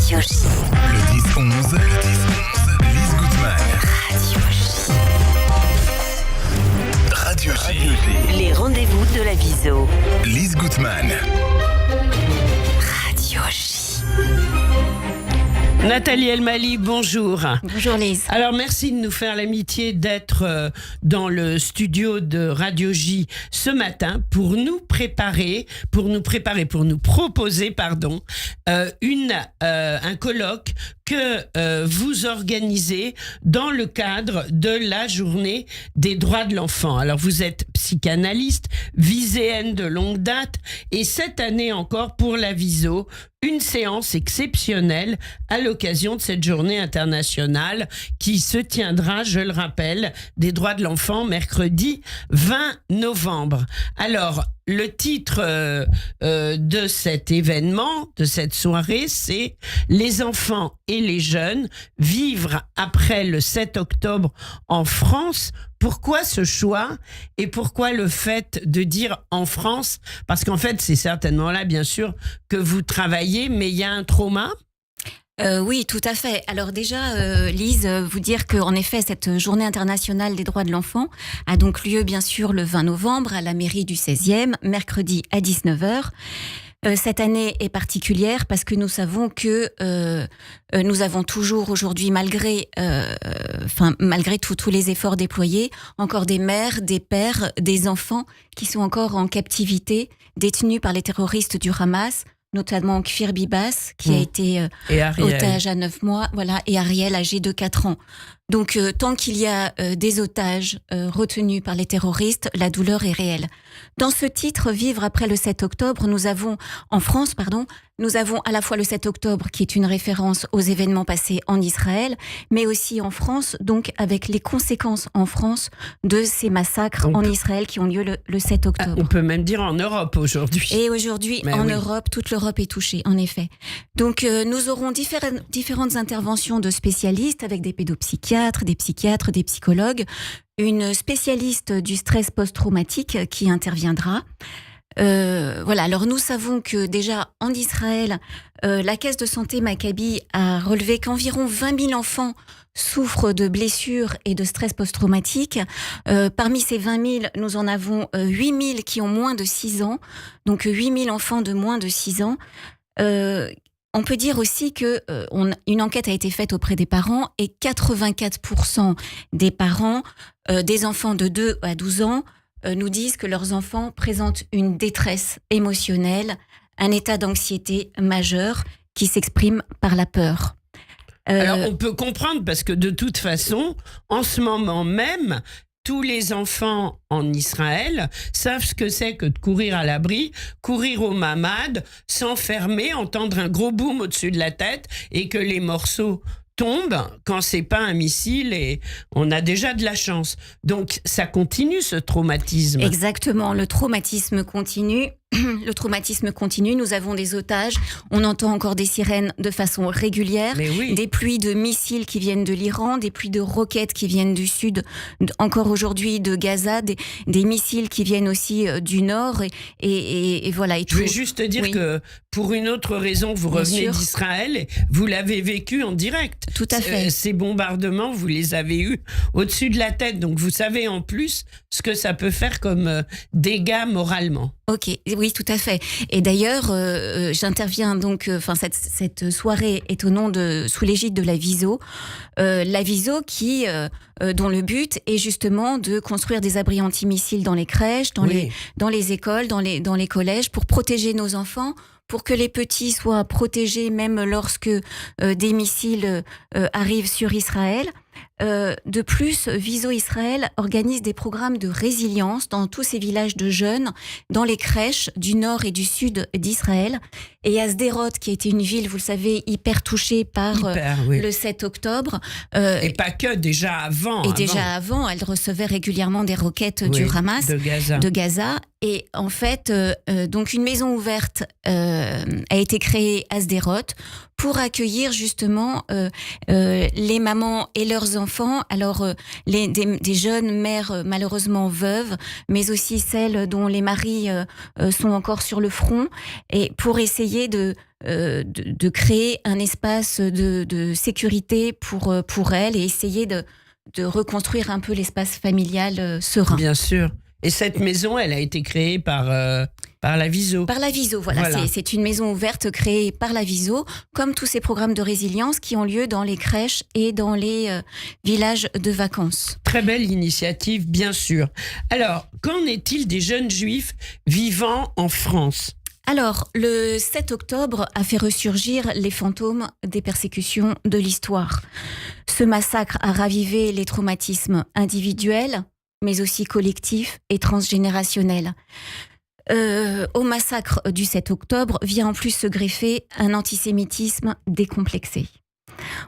Radio J. Le 10-11, Lise Gutmann. Radio J. Les rendez-vous de la Viso. Lise Gutmann. Radio J. Nathalie Elmali, bonjour. Bonjour Lise. Alors merci de nous faire l'amitié d'être dans le studio de Radio J ce matin pour nous proposer un colloque que vous organisez dans le cadre de la journée des droits de l'enfant. Alors vous êtes psychanalyste, viséenne de longue date et cette année encore pour la Viso, une séance exceptionnelle à l'occasion de cette journée internationale qui se tiendra, je le rappelle, des droits de l'enfant mercredi 20 novembre. Alors, le titre de cet événement, de cette soirée, c'est « Les enfants et les jeunes vivre après le 7 octobre en France ». Pourquoi ce choix et pourquoi le fait de dire en France ? Parce qu'en fait, c'est certainement là, bien sûr, que vous travaillez, mais il y a un trauma ? Oui, tout à fait. Alors déjà, Lise, vous dire qu'en effet, cette journée internationale des droits de l'enfant a donc lieu, bien sûr, le 20 novembre à la mairie du 16e, mercredi à 19h. Cette année est particulière parce que nous savons que nous avons toujours aujourd'hui, malgré tous les efforts déployés, encore des mères, des pères, des enfants qui sont encore en captivité, détenus par les terroristes du Hamas, notamment Kfir Bibas, qui a été otage à 9 mois, et Ariel, âgé de 4 ans. Donc, tant qu'il y a des otages retenus par les terroristes, la douleur est réelle. Dans ce titre, Vivre après le 7 octobre, nous avons à la fois le 7 octobre, qui est une référence aux événements passés en Israël, mais aussi en France, donc avec les conséquences en France de ces massacres en Israël qui ont lieu le 7 octobre. On peut même dire en Europe aujourd'hui. Et aujourd'hui, Europe, toute l'Europe est touchée, en effet. Donc, nous aurons différentes interventions de spécialistes avec des pédopsychiatres, des psychiatres, des psychologues, une spécialiste du stress post-traumatique qui interviendra. Alors nous savons que déjà en Israël, la caisse de santé Maccabi a relevé qu'environ 20 000 enfants souffrent de blessures et de stress post-traumatique. Parmi ces 20 000, nous en avons 8 000 qui ont moins de 6 ans, donc 8 000 enfants de moins de 6 ans. On peut dire aussi que une enquête a été faite auprès des parents et 84% des parents des enfants de 2 à 12 ans nous disent que leurs enfants présentent une détresse émotionnelle, un état d'anxiété majeur qui s'exprime par la peur. Alors on peut comprendre parce que de toute façon, en ce moment même, tous les enfants en Israël savent ce que c'est que de courir à l'abri, courir au mamad, s'enfermer, entendre un gros boom au-dessus de la tête et que les morceaux tombent quand c'est pas un missile et on a déjà de la chance. Donc ça continue ce traumatisme. Exactement, le traumatisme continue. Le traumatisme continue, nous avons des otages, on entend encore des sirènes de façon régulière, des pluies de missiles qui viennent de l'Iran, des pluies de roquettes qui viennent du sud, encore aujourd'hui de Gaza, des missiles qui viennent aussi du nord et voilà. Et je vais juste dire que pour une autre raison, vous revenez d'Israël et vous l'avez vécu en direct. Tout à fait. Ces bombardements, vous les avez eus au-dessus de la tête, donc vous savez en plus ce que ça peut faire comme dégâts moralement. Ok, oui, tout à fait. Et d'ailleurs, j'interviens donc. Cette soirée est sous l'égide de la Viso. La Viso dont le but est justement de construire des abris antimissiles dans les crèches, dans les écoles, dans les collèges, pour protéger nos enfants, pour que les petits soient protégés même lorsque des missiles arrivent sur Israël. De plus, Viso Israël organise des programmes de résilience dans tous ces villages de jeunes, dans les crèches du nord et du sud d'Israël. Et à Sderot, qui a été une ville, vous le savez, hyper touchée par le 7 octobre. Et pas que, déjà avant. Déjà avant, elle recevait régulièrement des roquettes du Hamas, de Gaza. Et en fait, donc une maison ouverte a été créée à Sderot pour accueillir justement les mamans et leurs enfants. Alors des jeunes mères malheureusement veuves, mais aussi celles dont les maris sont encore sur le front, et pour essayer de créer un espace de sécurité pour elles et essayer de reconstruire un peu l'espace familial serein. Bien sûr. Et cette maison, elle a été créée par la Viso. Par la Viso, voilà. C'est une maison ouverte créée par la Viso, comme tous ces programmes de résilience qui ont lieu dans les crèches et dans les villages de vacances. Très belle initiative, bien sûr. Alors, qu'en est-il des jeunes juifs vivant en France ? Alors, le 7 octobre a fait ressurgir les fantômes des persécutions de l'histoire. Ce massacre a ravivé les traumatismes individuels, mais aussi collectifs et transgénérationnels. Au massacre du 7 octobre vient en plus se greffer un antisémitisme décomplexé.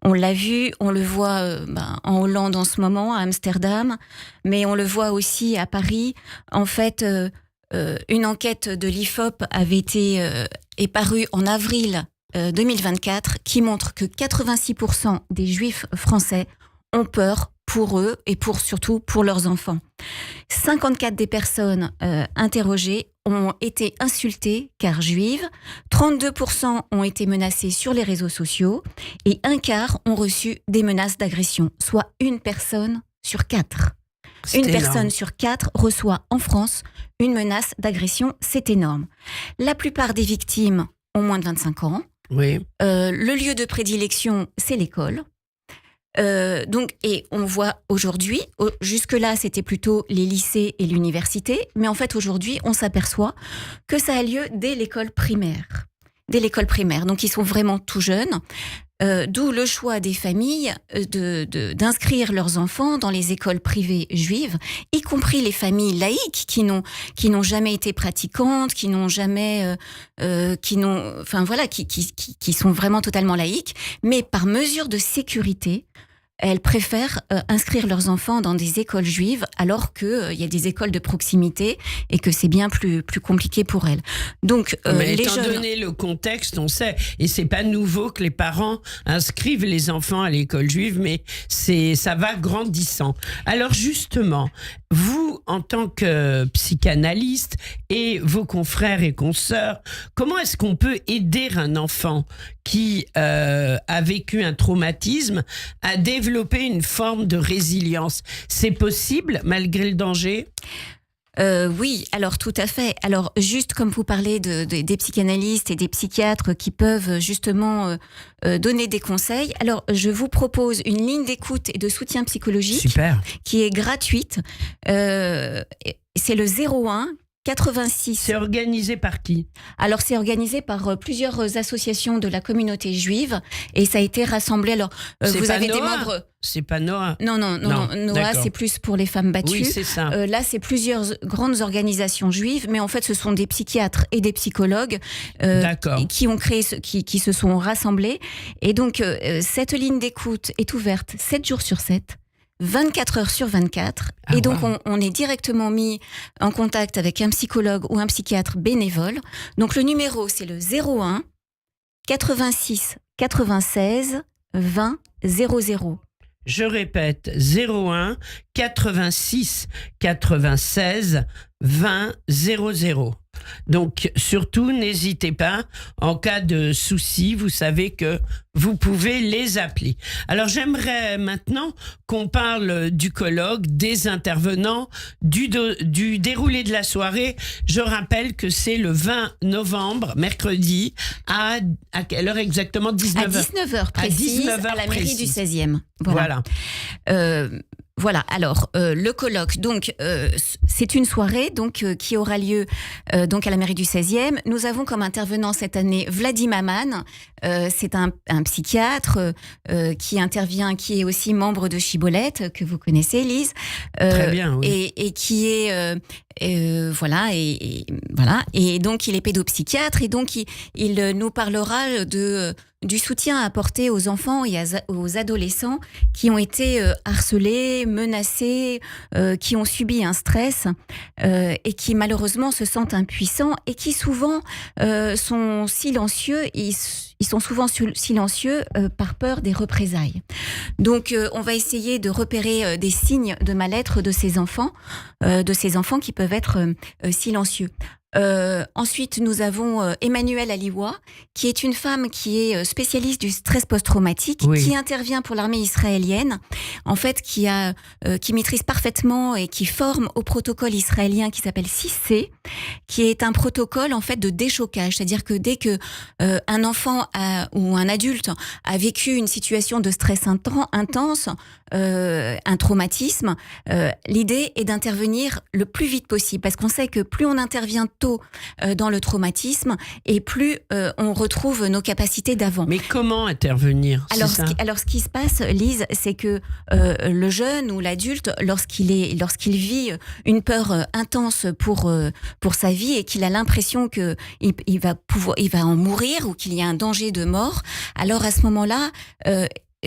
On l'a vu, on le voit en Hollande en ce moment, à Amsterdam, mais on le voit aussi à Paris. En fait, une enquête de l'IFOP est parue en avril 2024 qui montre que 86% des juifs français ont peur pour eux et surtout pour leurs enfants. 54 des personnes interrogées ont été insultées car juives, 32% ont été menacées sur les réseaux sociaux et un quart ont reçu des menaces d'agression, soit une personne sur 4. Une personne sur 4 reçoit en France une menace d'agression, c'est énorme. La plupart des victimes ont moins de 25 ans. Oui. Le lieu de prédilection, c'est l'école. Et on voit aujourd'hui, jusque-là c'était plutôt les lycées et l'université, mais en fait aujourd'hui on s'aperçoit que ça a lieu dès l'école primaire. Donc ils sont vraiment tout jeunes. D'où le choix des familles d'inscrire leurs enfants dans les écoles privées juives, y compris les familles laïques qui n'ont jamais été pratiquantes, qui sont vraiment totalement laïques, mais par mesure de sécurité, elles préfèrent inscrire leurs enfants dans des écoles juives alors qu'il y a des écoles de proximité et que c'est bien plus compliqué pour elles. Donc, mais étant donné le contexte, on sait, et c'est pas nouveau que les parents inscrivent les enfants à l'école juive, mais ça va grandissant. Alors justement, vous, en tant que psychanalyste et vos confrères et consoeurs, comment est-ce qu'on peut aider un enfant qui a vécu un traumatisme à développer une forme de résilience? C'est possible malgré le danger ? Oui, alors tout à fait. Alors juste comme vous parlez des psychanalystes et des psychiatres qui peuvent justement donner des conseils, alors je vous propose une ligne d'écoute et de soutien psychologique. Super. Qui est gratuite. C'est le 01 86. C'est organisé par qui ? Alors, c'est organisé par plusieurs associations de la communauté juive et ça a été rassemblé. Alors, vous avez des membres. C'est pas Noah. Non. Noah, c'est plus pour les femmes battues. Oui, c'est ça. Là, c'est plusieurs grandes organisations juives, mais en fait, ce sont des psychiatres et des psychologues qui ont créé, qui se sont rassemblés. Et donc, cette ligne d'écoute est ouverte 7 jours sur 7. 24 heures sur 24. Et donc, on est directement mis en contact avec un psychologue ou un psychiatre bénévole. Donc, le numéro, c'est le 01 86 96 20 00. Je répète, 01 86 96 20 00. Donc, surtout, n'hésitez pas, en cas de souci, vous savez que vous pouvez les appeler. Alors, j'aimerais maintenant qu'on parle du colloque, des intervenants, du déroulé de la soirée. Je rappelle que c'est le 20 novembre, mercredi, à quelle heure exactement ? 19h. À 19h précise, à la mairie du 16e. Voilà. Voilà, alors le colloque, donc c'est une soirée donc qui aura lieu donc à la mairie du 16e. Nous avons comme intervenant cette année Vladimir Maman, c'est un psychiatre qui intervient, qui est aussi membre de Chibolette, que vous connaissez, Lise. Très bien, oui. Et qui est voilà, et donc il est pédopsychiatre et donc il nous parlera du soutien à apporter aux enfants et aux adolescents qui ont été harcelés, menacés, qui ont subi un stress et qui malheureusement se sentent impuissants et qui souvent sont silencieux. ils sont souvent silencieux par peur des représailles. Donc, on va essayer de repérer des signes de mal-être de ces enfants qui peuvent être silencieux. Ensuite, nous avons Emmanuelle Aliwa, qui est une femme qui est spécialiste du stress post-traumatique, qui intervient pour l'armée israélienne, en fait, qui maîtrise parfaitement et qui forme au protocole israélien qui s'appelle 6C, qui est un protocole en fait de déchocage, c'est-à-dire que dès que un enfant ou un adulte a vécu une situation de stress intense, un traumatisme, l'idée est d'intervenir le plus vite possible, parce qu'on sait que plus on intervient tôt dans le traumatisme et plus on retrouve nos capacités d'avant. Mais comment intervenir ? Alors, ce qui se passe, Lise, c'est que le jeune ou l'adulte, lorsqu'il vit une peur intense pour sa vie et qu'il a l'impression que il va en mourir ou qu'il y a un danger de mort, alors à ce moment-là,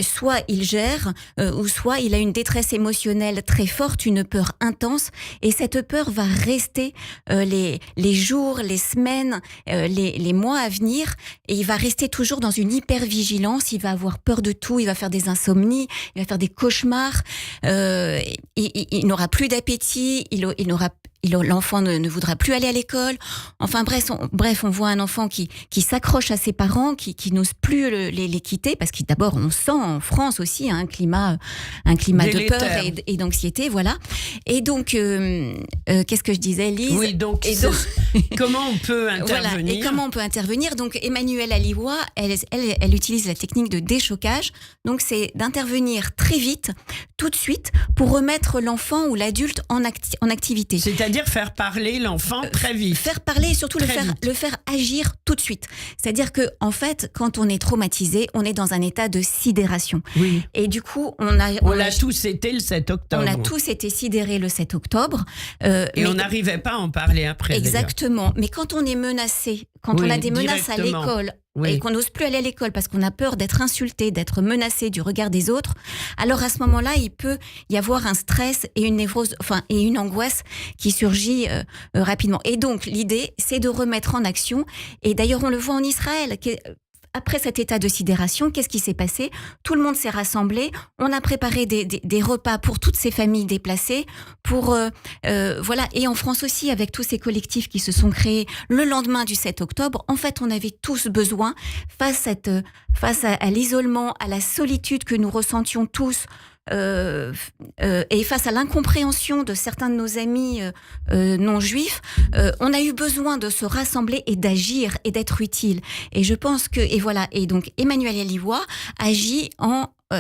soit il gère, ou soit il a une détresse émotionnelle très forte, une peur intense, et cette peur va rester les jours, les semaines, les mois à venir, et il va rester toujours dans une hypervigilance, il va avoir peur de tout, il va faire des insomnies, il va faire des cauchemars, il n'aura plus d'appétit, l'enfant ne voudra plus aller à l'école. Enfin bref, on voit un enfant qui s'accroche à ses parents, qui n'ose plus les quitter, parce que d'abord on sent en France aussi un climat de peur et d'anxiété, voilà. Et donc qu'est-ce que je disais, Lise ? Oui, donc comment on peut intervenir ? Voilà, et comment on peut intervenir ? Donc Emmanuelle Aliwa, elle utilise la technique de déchocage. Donc c'est d'intervenir très vite, tout de suite, pour remettre l'enfant ou l'adulte en activité. C'est-à-dire faire parler l'enfant très vite. Faire parler et surtout le faire agir tout de suite. C'est-à-dire que, en fait, quand on est traumatisé, on est dans un état de sidération. Oui. Et du coup, on a tous été le 7 octobre. On a tous été sidérés le 7 octobre. Et on n'arrivait pas à en parler après. Exactement. D'ailleurs. Mais quand on est menacé, quand on a des menaces à l'école, et qu'on n'ose plus aller à l'école parce qu'on a peur d'être insulté, d'être menacé du regard des autres, alors à ce moment-là, il peut y avoir un stress et une névrose, et une angoisse qui surgit rapidement. Et donc, l'idée, c'est de remettre en action. Et d'ailleurs, on le voit en Israël. Après cet état de sidération, qu'est-ce qui s'est passé ? Tout le monde s'est rassemblé. On a préparé des repas pour toutes ces familles déplacées. Voilà. Et en France aussi, avec tous ces collectifs qui se sont créés le lendemain du 7 octobre, en fait, on avait tous besoin, face à l'isolement, à la solitude que nous ressentions tous, et face à l'incompréhension de certains de nos amis non juifs, on a eu besoin de se rassembler et d'agir et d'être utile. Et je pense que, et voilà, et donc Emmanuelle Aliwa agit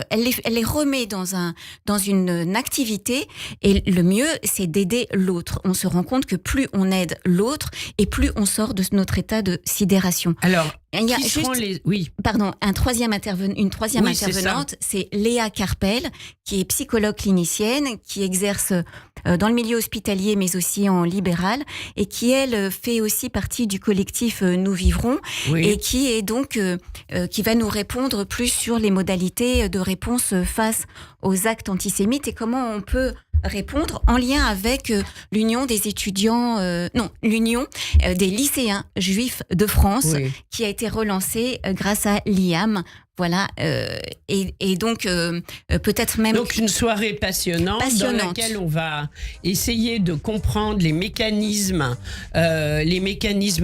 elle les remet dans une activité, et le mieux, c'est d'aider l'autre. On se rend compte que plus on aide l'autre, et plus on sort de notre état de sidération. Alors, il y a une troisième intervenante, c'est Léa Carpel, qui est psychologue clinicienne, qui exerce dans le milieu hospitalier, mais aussi en libéral, et qui, elle, fait aussi partie du collectif Nous Vivrons, et qui est donc qui va nous répondre plus sur les modalités de réponse face aux actes antisémites et comment on peut répondre en lien avec l'Union des étudiants, l'Union des lycéens juifs de France, qui a été relancée grâce à l'IAM. Voilà, et donc peut-être même... Donc une soirée passionnante dans laquelle on va essayer de comprendre les mécanismes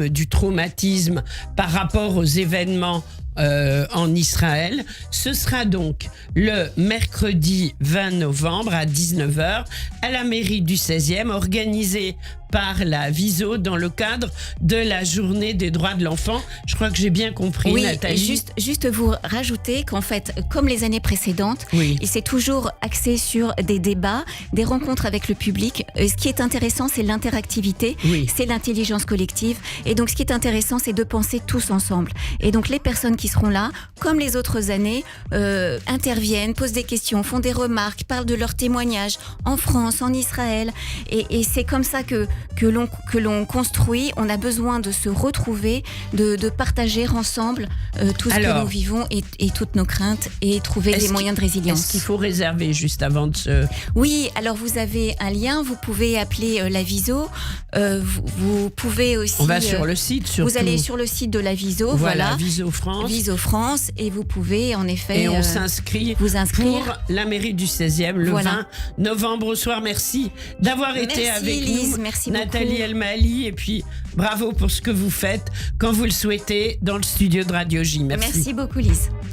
du traumatisme par rapport aux événements en Israël. Ce sera donc le mercredi 20 novembre à 19h à la mairie du 16e, organisé par la Viso dans le cadre de la journée des droits de l'enfant. Je crois que j'ai bien compris, Nathalie. Juste vous rajouter qu'en fait, comme les années précédentes, il s'est toujours axé sur des débats, des rencontres avec le public. Ce qui est intéressant, c'est l'interactivité, c'est l'intelligence collective. Et donc, ce qui est intéressant, c'est de penser tous ensemble. Et donc, les personnes qui seront là, comme les autres années, interviennent, posent des questions, font des remarques, parlent de leurs témoignages en France, en Israël. Et c'est comme ça que que l'on construit, on a besoin de se retrouver, de partager ensemble tout ce que nous vivons et toutes nos craintes et trouver des moyens de résilience. Est-ce qu'il faut réserver juste avant de se... Oui, alors vous avez un lien, vous pouvez appeler la Viso, vous pouvez aussi... On va sur le site surtout. Vous allez sur le site de la Viso, voilà. Viso France. Viso France, et vous pouvez en effet... Et on s'inscrit pour la mairie du 16e le 20 novembre au soir. Merci d'avoir été avec Lise, nous, merci Nathalie beaucoup. Elmali, et puis bravo pour ce que vous faites quand vous le souhaitez dans le studio de Radio J. Merci beaucoup Lise.